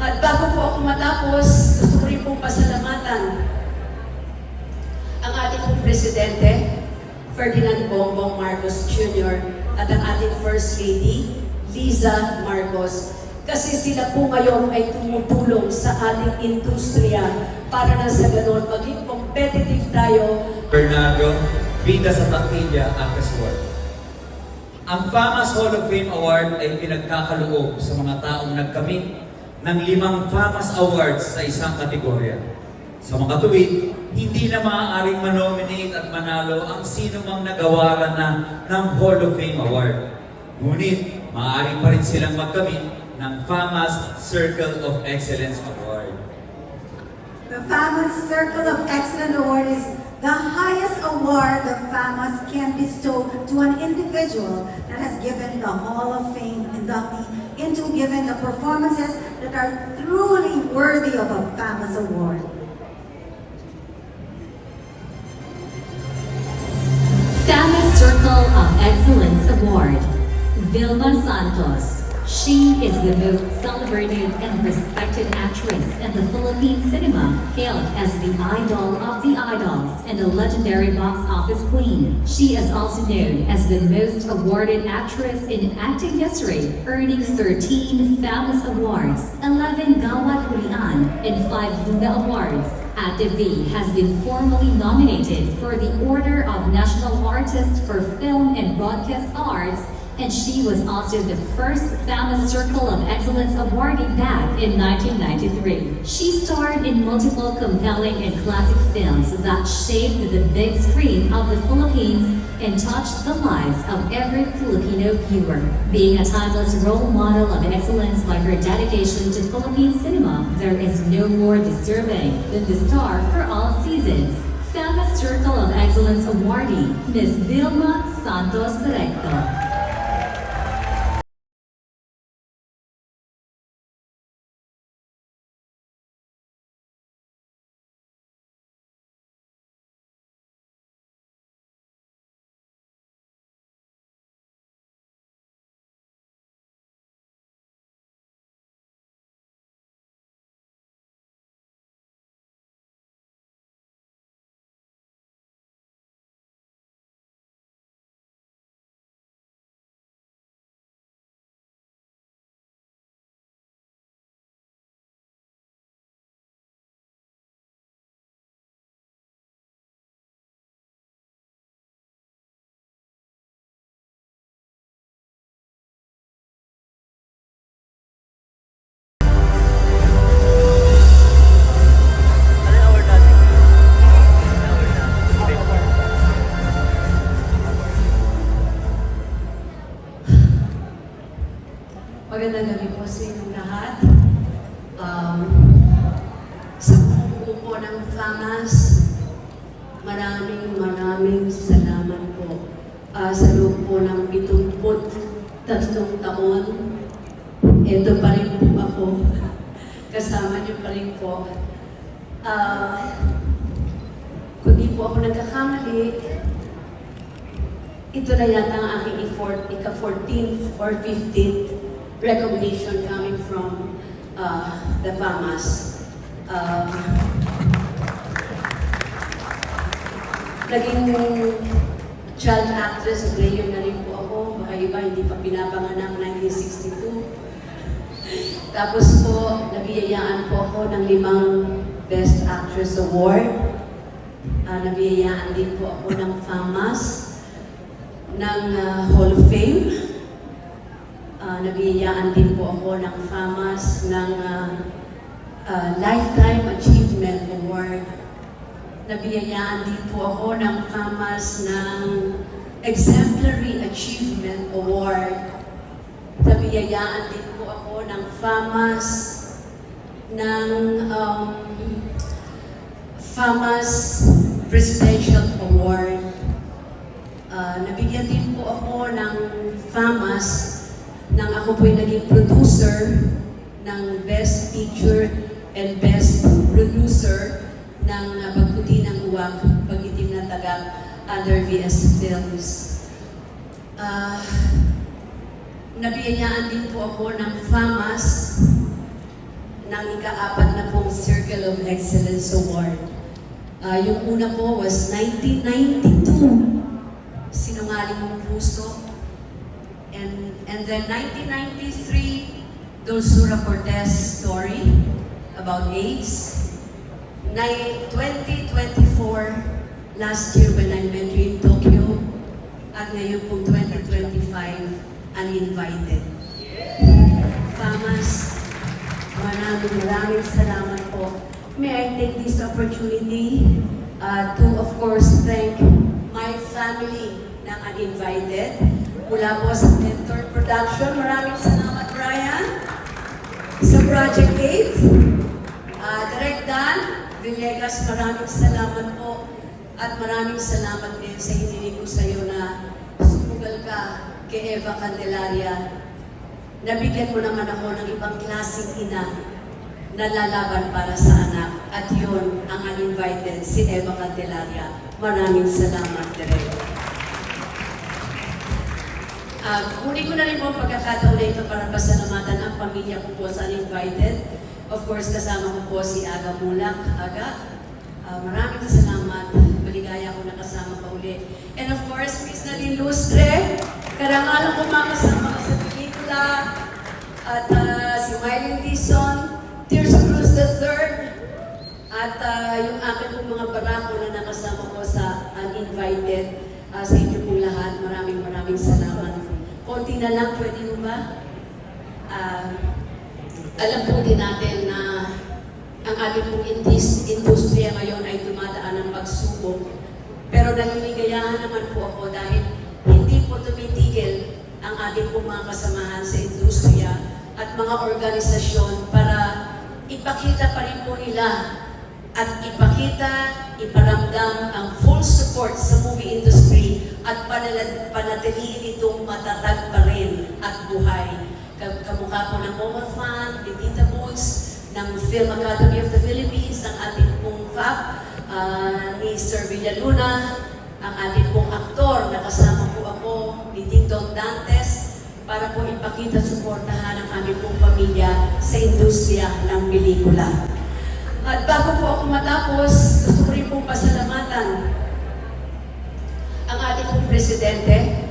At bago po ako matapos, gusto ko rin pong pasalamatan ang ating pong Presidente, Ferdinand Bongbong Marcos Jr. at ang ating First Lady, Liza Marcos. Kasi sila po ngayon ay tumutulong sa ating industriya para na sa ganon maging competitive tayo. Bernardo, bida sa Takilya, Actors Award. Ang FAMAS Hall of Fame Award ay pinagkakaloob sa mga taong nagkamit ng 5 FAMAS Awards sa isang kategorya. Sa mga tuwid, hindi na maaaring manominate at manalo ang sino mang nagawaran na ng Hall of Fame Award. Ngunit, maaaring pa rin silang magkamit ng FAMAS Circle of Excellence Award. The FAMAS Circle of Excellence Award is the highest award the FAMAS can bestow to an individual that has given the Hall of Fame inductee into giving the performances that are truly worthy of a FAMAS award. FAMAS Circle of Excellence Award, Vilma Santos. She is the most celebrated and respected actress in the Philippine cinema, hailed as the idol of the idols and a legendary box office queen. She is also known as the most awarded actress in acting history, earning 13 FAMAS Awards, 11 Gawad Hulian, and 5 Luna Awards. Ate V has been formally nominated for the Order of National Artist for Film and Broadcast Arts, and she was also the first FAMAS Circle of Excellence awardee back in 1993. She starred in multiple compelling and classic films that shaped the big screen of the Philippines and touched the lives of every Filipino viewer. Being a timeless role model of excellence by her dedication to Philippine cinema, there is no more deserving than the star for all seasons. FAMAS Circle of Excellence awardee, Ms. Vilma Santos Recto. Magandang gabi po sa inyong lahat. Sa buong po ng FAMAS, maraming salamat po. Sa loob po ng 73 taon, ito pa rin po ako. Kasama niyo pa rin po. Kung di po ako nagkakamali, ito na yata ang aking ika-14th or 15th recognition coming from the FAMAS. Naging child actress player na rin po ako. Baka iba hindi pa pinapanganak 1962. Tapos po, nabiyayaan po ako ng 5 Best Actress Award. Nabiyayaan din po ako ng FAMAS, ng Hall of Fame. Nabiyayaan din po ako ng FAMAS ng Lifetime Achievement Award. Nabiyayaan din po ako ng FAMAS ng Exemplary Achievement Award. Nabiyayaan din po ako ng FAMAS ng FAMAS Presidential Award. Nabigyan din po ako ng FAMAS nang ako po'y naging producer ng Best Picture and Best Producer ng Pagputi ng Uwak, Pag-itim na Tagak under VS Films. Nabiyayaan din po ako ng FAMAS ng ika-4 na pong Circle of Excellence Award. Yung una po was 1992, Sinungaling Mong Puso. And then 1993, Dulzura Cortez story about AIDS. 2024, last year when I met you in Tokyo. At ngayon pong 2025, Uninvited. Famas, maraming salamat po. May I take this opportunity to of course thank my family ng Uninvited. Mula po sa Mentor Production, maraming salamat Brian. Sa Project 8, Direct Dan Villegas, maraming salamat po. At maraming salamat din sa hiniling ko sa iyo na sumugal ka kay Eva Candelaria. Nabigyan mo naman ako ng ibang klaseng ina na lalaban para sa anak. At yun ang Uninvited, si Eva Candelaria. Maraming salamat, Direk. Kunin ko na rin po ang pagkakataon na ito para pasalamatan ang pamilya ko po sa Uninvited. Of course, kasama ko po si Aga Mulak. Aga, maraming salamat. Maligaya ko na kasama ka uli. And of course, Miss Nadine Lustre, karangalan ko makasama ka sa pelikula. At si Mylene Dizon, Tears Cruz III, at yung akin pong mga barako na nakasama ko sa Uninvited, sa inyo pong lahat, maraming salamat. Konti na lang, pwede mo ba? Alam po din natin na ang ating pong industriya ngayon ay dumadaan ng pagsubok. Pero naliligayahan naman po ako dahil hindi po tumitigil ang ating pong mga kasamahan sa industriya at mga organisasyon para ipakita pa rin po nila at iparamdam ang full support sa movie industry at panatiliin itong matatag pa rin at buhay. Kamukha po ng Mobile Fund, ni Tita Boots, ng Film Academy of the Philippines, ng ating pong FAP, ni Sir Villaluna, ang ating pong aktor, nakasama po ako, ni Ding Dong Dantes, para po ipakita at suportahan ang aming pong pamilya sa industriya ng pelikula. At bago po ako matapos, gusto ko rin pong pasalamatan ang ating pong Presidente,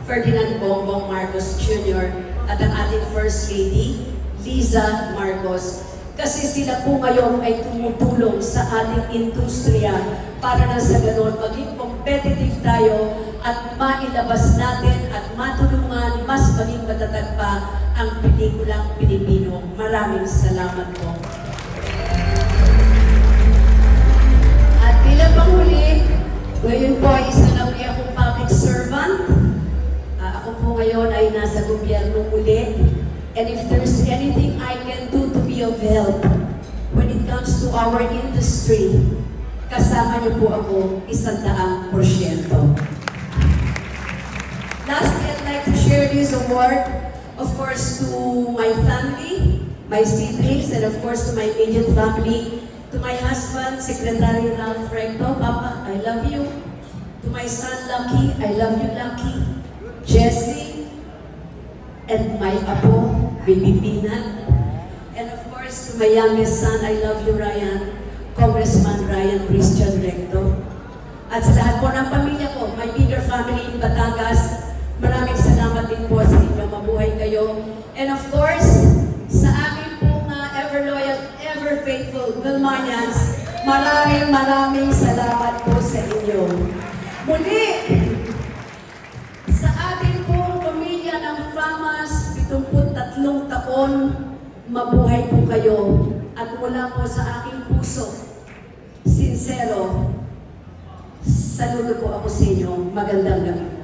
Ferdinand Bongbong Marcos Jr. at ang ating First Lady, Liza Marcos. Kasi sila po ngayon ay tumutulong sa ating industriya para na sa ganon maging competitive tayo at mailabas natin at matulungan mas maging matatag pa ang pelikulang Pilipino. Maraming salamat po. At bilang panghuli, ngayon po ay isa na uli akong public servant. Ako po ngayon ay nasa gobyerno muli. And if there's anything I can do to be of help when it comes to our industry, kasama niyo po ako 100%. Lastly, I'd like to share this award, of course, to my family, my siblings, and of course to my immediate family, to my husband, Secretary Ralph Recto. Papa, I love you. To my son, Lucky, I love you, Lucky. Jessie, and my apo, Baby Peanut. And of course, to my youngest son, I love you, Ryan, Congressman Ryan Christian Recto. At sa lahat po ng pamilya ko, my bigger family in Batangas, maraming salamat din po sa inyo, mabuhay kayo. And of course, sa aking pong ever-loyal, ever-faithful Vilmanians, maraming salamat po sa inyo. Muli, sa ating pong pamilya ng FAMAS, 73 taon, mabuhay po kayo. At mula po sa aking puso, sincero, saludo po ako sa inyo. Magandang gabi.